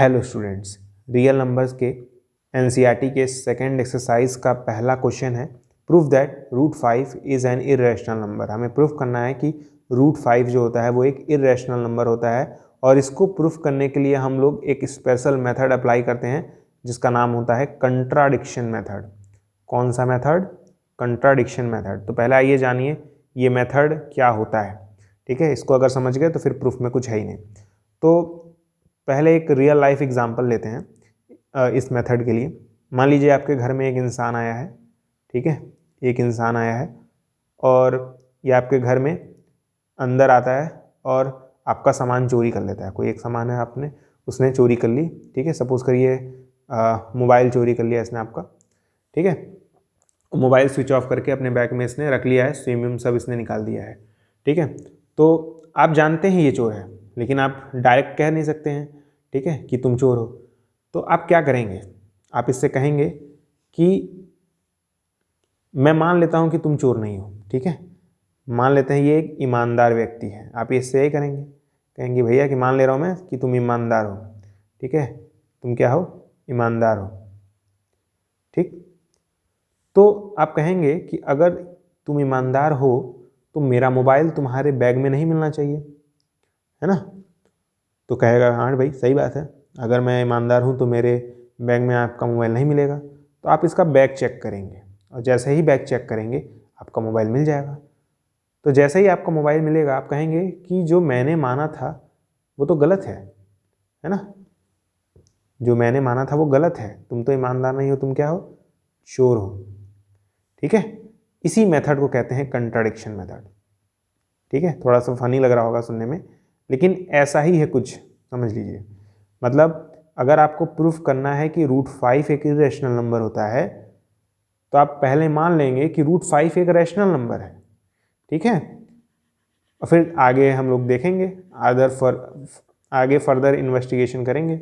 Hello students, real numbers के NCERT के second exercise का पहला क्वेश्चन है proof that root 5 is an irrational number. हमें प्रूफ करना है कि रूट 5 जो होता है वो एक इरेशनल नंबर होता है और इसको प्रूफ करने के लिए हम लोग एक स्पेशल मेथड अप्लाई करते हैं जिसका नाम होता है कंट्राडिक्शन मेथड। कौन सा मेथड? Contradiction method. तो पहले आइए जानिए ये मेथड क्या होता है। ठीक है, इसको अगर समझ गए तो फिर प्रूफ में कुछ है ही नहीं। तो पहले एक रियल लाइफ एग्जांपल लेते हैं इस मेथड के लिए। मान लीजिए आपके घर में एक इंसान आया है, ठीक है, एक इंसान आया है और ये आपके घर में अंदर आता है और आपका सामान चोरी कर लेता है। कोई एक सामान है उसने चोरी कर ली, ठीक है। सपोज करिए मोबाइल चोरी कर लिया इसने आपका, ठीक है। मोबाइल स्विच ऑफ करके अपने बैग में इसने रख लिया है, सिम सब इसने निकाल दिया है, ठीक है। तो आप जानते हैं ये चोर है, लेकिन आप डायरेक्ट कह नहीं सकते हैं, ठीक है, कि तुम चोर हो। तो आप क्या करेंगे? आप इससे कहेंगे कि मैं मान लेता हूं कि तुम चोर नहीं हो, ठीक है। मान लेते हैं ये एक ईमानदार व्यक्ति है। आप इससे यही करेंगे, कहेंगे भैया कि मान ले रहा हूं मैं कि तुम ईमानदार हो, ठीक है, तुम क्या हो? ईमानदार हो, ठीक। तो आप कहेंगे कि अगर तुम ईमानदार हो तो मेरा मोबाइल तुम्हारे बैग में नहीं मिलना चाहिए, है ना। तो कहेगा हाँ भाई सही बात है, अगर मैं ईमानदार हूँ तो मेरे बैग में आपका मोबाइल नहीं मिलेगा। तो आप इसका बैग चेक करेंगे और जैसे ही बैग चेक करेंगे आपका मोबाइल मिल जाएगा। तो जैसे ही आपका मोबाइल मिलेगा आप कहेंगे कि जो मैंने माना था वो तो गलत है ना। जो मैंने माना था वो गलत है, तुम तो ईमानदार नहीं हो, तुम क्या हो? चोर हो, ठीक है। इसी मेथड को कहते हैं कंट्राडिक्शन मेथड, ठीक है। थोड़ा सा फनी लग रहा होगा सुनने में, लेकिन ऐसा ही है कुछ, समझ लीजिए। मतलब अगर आपको प्रूफ करना है कि रूट 5 एक इरेशनल नंबर होता है तो आप पहले मान लेंगे कि रूट 5 एक रैशनल नंबर है, ठीक है। और फिर आगे हम लोग देखेंगे, आगे फर्दर इन्वेस्टिगेशन करेंगे।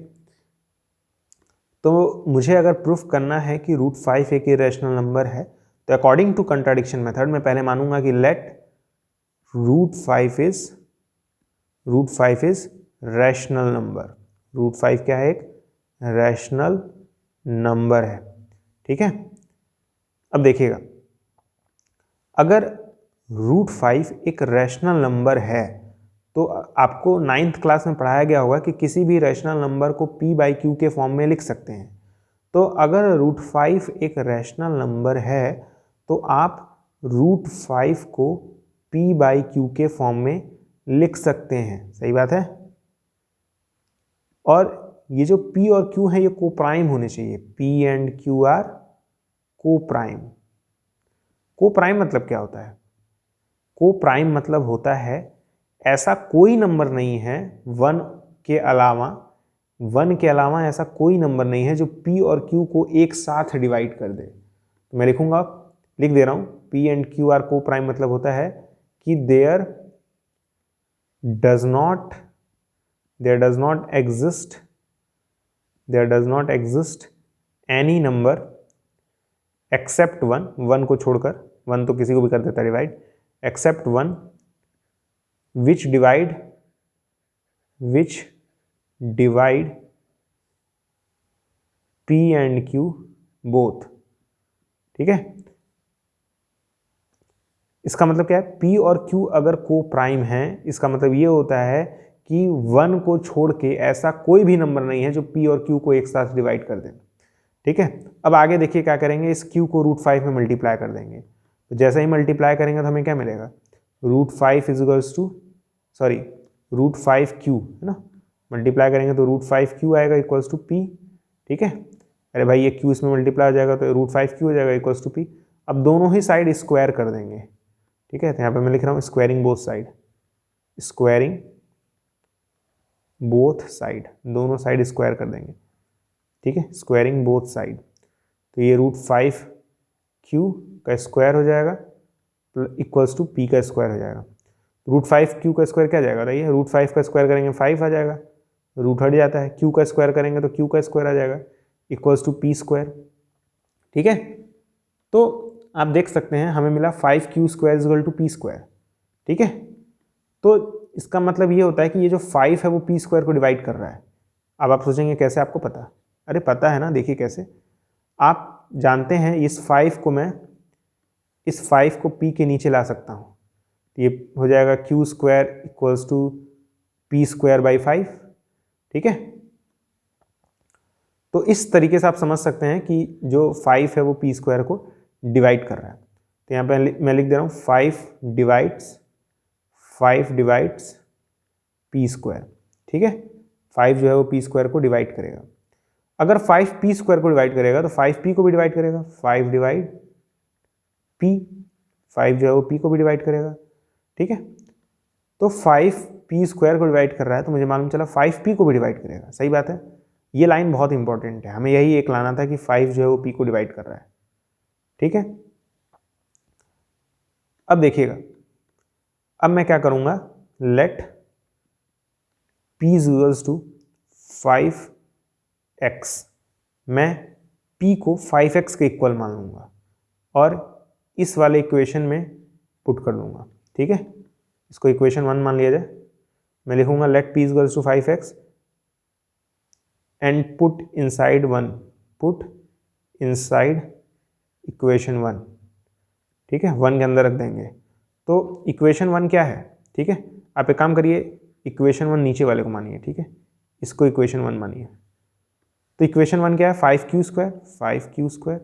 तो मुझे अगर प्रूफ करना है कि रूट 5 एक इरेशनल नंबर है तो अकॉर्डिंग टू कंट्राडिक्शन मेथड मैं पहले मानूंगा कि let root 5 is rational number. Root 5 क्या है? एक रैशनल नंबर है, ठीक है। अब देखिएगा, अगर रूट 5 एक रैशनल नंबर है तो आपको 9th क्लास में पढ़ाया गया होगा कि किसी भी रैशनल नंबर को p/q के फॉर्म में लिख सकते हैं। तो अगर रूट 5 एक रैशनल नंबर है तो आप रूट 5 को p/q के फॉर्म में लिख सकते हैं, सही बात है। और ये जो p और q है ये कोप्राइम होने चाहिए, p and q are coprime. Coprime मतलब क्या होता है? कोप्राइम मतलब होता है ऐसा कोई नंबर नहीं है वन के अलावा ऐसा कोई नंबर नहीं है जो p और q को एक साथ डिवाइड कर दे। तो मैं लिख दे रहा हूं, p and q are coprime मतलब होता है कि there does not exist any number except one को छोड़कर, वन तो किसी को भी कर देता है divide, except one which divide p and q both, ठीक है। इसका मतलब क्या है? p और q अगर को प्राइम है इसका मतलब ये होता है कि वन को छोड़ के ऐसा कोई भी नंबर नहीं है जो p और q को एक साथ डिवाइड कर दे, ठीक है। अब आगे देखिए क्या करेंगे, इस q को रूट 5 में मल्टीप्लाई कर देंगे। तो जैसे ही मल्टीप्लाई करेंगे तो हमें क्या मिलेगा? रूट 5 q, है ना। मल्टीप्लाई करेंगे तो रूट 5q आएगा इक्वल्स टू p, ठीक है। अरे भाई ये q इसमें मल्टीप्लाई हो जाएगा तो रूट 5q हो जाएगा इक्वल्स टू p। अब दोनों ही साइड स्क्वायर कर देंगे, ठीक है। तो यहाँ पे मैं लिख रहा हूँ स्क्वायरिंग बोथ साइड, दोनों साइड स्क्वायर कर देंगे, ठीक है, स्क्वायरिंग बोथ साइड। तो ये रूट 5q का स्क्वायर हो जाएगा इक्वल्स टू p का स्क्वायर हो जाएगा। रूट 5q का स्क्वायर क्या जाएगा? बताइए, रूट 5 का स्क्वायर करेंगे 5 आ जाएगा, रूट हट जाता है। q का स्क्वायर करेंगे तो q का स्क्वायर आ जाएगा इक्वल्स टू p स्क्वायर, ठीक है। तो आप देख सकते हैं हमें मिला 5q square equal to p square, ठीक है। तो इसका मतलब ये होता है कि ये जो 5 है वो p स्क्वायर को डिवाइड कर रहा है, अब आप सोचेंगे कैसे आपको पता? अरे पता है ना, देखिए कैसे। आप जानते हैं इस 5 को मैं इस 5 को p के नीचे ला सकता हूँ, तो ये हो जाएगा q square equals to p square by 5, ठीक है। तो इस तरीके से आप समझ सकते हैं कि जो 5 है वो p स्क्वायर को डिवाइड कर रहा है। तो यहाँ पे मैं लिख दे रहा हूँ 5 डिवाइड्स p स्क्वायर, ठीक है। 5 जो है वो p स्क्वायर को डिवाइड करेगा। अगर 5 p स्क्वायर को डिवाइड करेगा तो 5 p को भी डिवाइड करेगा, 5 डिवाइड p, 5 जो है वो p को भी डिवाइड करेगा, ठीक है। तो 5 p स्क्वायर को डिवाइड कर रहा है तो मुझे मालूम चला 5 p को भी डिवाइड करेगा। सही बात है, ये लाइन बहुत इंपॉर्टेंट है, हमें यही एक लाना था कि 5 जो है वो p को डिवाइड कर रहा है, ठीक है। अब देखिएगा, अब मैं क्या करूंगा, late p equals to 5x, मैं p को 5x के इक्वल मान लूंगा और इस वाले इक्वेशन में पुट कर दूंगा, ठीक है। इसको इक्वेशन 1 मान लिया जाए। मैं लिखूंगा let p equals to 5x and put inside equation 1, ठीक है, 1 के अंदर रख देंगे। तो इक्वेशन 1 क्या है, ठीक है। आप एक काम करिए, इक्वेशन 1 नीचे वाले को मानिए, ठीक है, इसको इक्वेशन 1 मानिए। तो इक्वेशन 1 क्या है, 5q square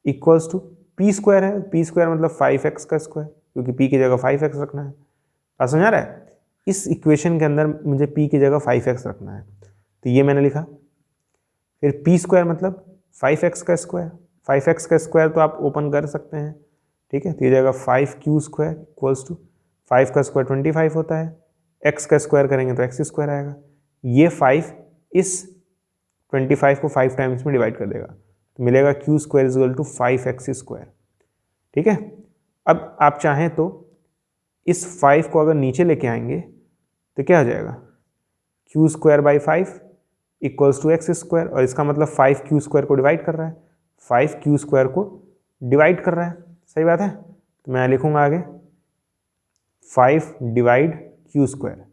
equals to p square है, p स्क्वायर मतलब 5x का स्क्वायर, क्योंकि p की जगह 5x रखना है। बात समझ आ रहा है? इस इक्वेशन के अंदर मुझे p की जगह 5x रखना है, तो ये मैंने लिखा। फिर p स्क्वायर मतलब 5x का स्क्वायर, 5x का स्क्वायर तो आप ओपन कर सकते हैं, ठीक है। तो ये जाएगा 5q स्क्वायर इक्वल्स टू 5 का स्क्वायर 25 होता है, x का स्क्वायर करेंगे तो x स्क्वायर आएगा। ये 5 इस 25 को 5 टाइम्स में डिवाइड कर देगा, तो मिलेगा q square is equal to 5x square, ठीक है। अब आप चाहें तो इस 5 को अगर नीचे लेके आएंगे तो क्या हो जाएगा, q square by 5 equals to x square, और इसका मतलब 5q स्क्वायर को डिवाइड कर रहा है, 5q स्क्वायर को डिवाइड कर रहा है। सही बात है, तो मैं लिखूंगा आगे 5 divide q square,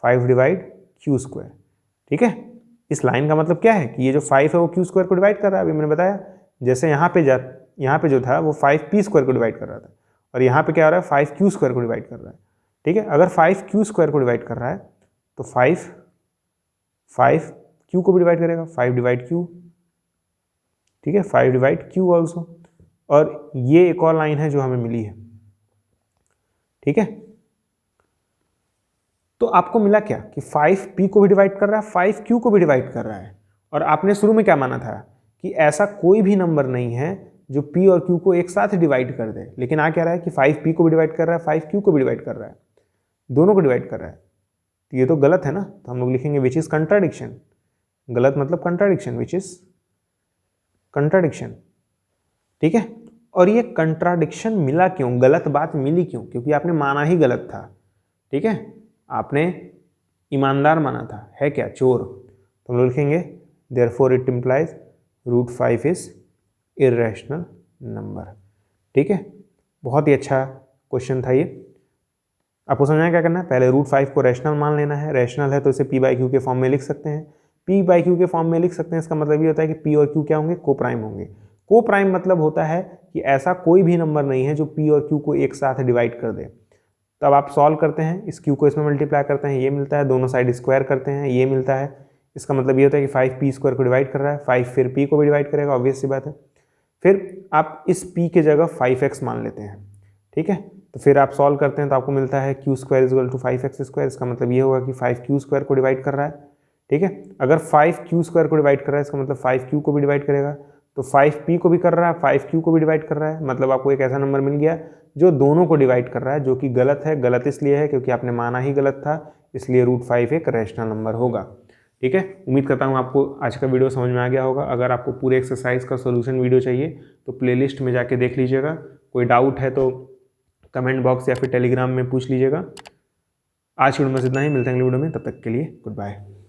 5 divide q square, ठीक है। इस लाइन का मतलब क्या है कि ये जो 5 है वो q स्क्वायर को डिवाइड कर रहा है। अभी मैंने बताया जैसे यहाँ पे जो था वो 5p स्क्वायर को डिवाइड कर रहा था, और यहाँ पे क्या हो रहा है, 5q स्क्वायर को डिवाइड कर रहा है, ठीक है। अगर 5q स्क्वायर को डिवाइड कर रहा है तो 5 q को भी डिवाइड करेगा, 5 डिवाइड q, ठीक है, 5 डिवाइड q ऑल्सो। और ये एक और लाइन है जो हमें मिली है, ठीक है। तो आपको मिला क्या कि 5p को भी डिवाइड कर रहा है, 5q को भी डिवाइड कर रहा है। और आपने शुरू में क्या माना था कि ऐसा कोई भी नंबर नहीं है जो p और q को एक साथ डिवाइड कर दे, लेकिन आ क्या रहा है कि 5p को भी डिवाइड कर रहा है, 5q को भी डिवाइड कर रहा है, दोनों को डिवाइड कर रहा है। तो ये तो गलत है ना, तो हम लोग लिखेंगे विच इज कंट्राडिक्शन। गलत मतलब कंट्राडिक्शन, विच इज कंट्राडिक्शन, ठीक है। और ये कंट्राडिक्शन मिला क्यों, गलत बात मिली क्यों, क्योंकि आपने माना ही गलत था, ठीक है। आपने ईमानदार माना था, है क्या, चोर। तो हम लोग लिखेंगे therefore it implies √5 is irrational number, ठीक है। बहुत ही अच्छा क्वेश्चन था ये। आपको समझना है क्या करना है, पहले √5 को रैशनल मान लेना है, रैशनल है तो इसे p/q के फॉर्म में लिख सकते हैं, p/q के फॉर्म में लिख सकते हैं। इसका मतलब ये होता है कि p और q क्या होंगे, को प्राइम होंगे। को प्राइम मतलब होता है कि ऐसा कोई भी नंबर नहीं है जो p और q को एक साथ डिवाइड कर दे। तब आप सॉल्व करते हैं, इस q को इसमें मल्टीप्लाई करते हैं, ये मिलता है, दोनों साइड स्क्वायर करते हैं, ये मिलता है। इसका मतलब ये होता है कि 5p स्क्वायर को डिवाइड कर रहा है, 5 फिर p को भी डिवाइड करेगा, ऑब्वियस सी बात है। फिर आप इस p के जगह 5x मान लेते हैं, ठीक है। तो फिर आप सॉल्व करते हैं तो आपको मिलता है q square is equal to 5x square. इसका मतलब ये होगा कि 5q स्क्वायर को डिवाइड कर रहा है, ठीक है। अगर 5q स्क्वायर को डिवाइड कर रहा है इसका मतलब 5q को भी डिवाइड करेगा, तो 5p को भी कर रहा है, 5q को भी डिवाइड कर रहा है, मतलब आपको एक ऐसा नंबर मिल गया जो दोनों को डिवाइड कर रहा है, जो कि गलत है। गलत इसलिए है क्योंकि आपने माना ही गलत था, इसलिए √5 एक रैशनल नंबर होगा, ठीक है। उम्मीद करता हूँ आपको आज का वीडियो समझ में आ गया होगा। अगर आपको पूरे एक्सरसाइज का सोल्यूशन वीडियो चाहिए तो प्लेलिस्ट में जाके देख लीजिएगा। कोई डाउट है तो कमेंट बॉक्स या फिर टेलीग्राम में पूछ लीजिएगा। आज की वीडियो में इतना ही, मिलते हैं अगली वीडियो में, तब तक के लिए गुड बाय।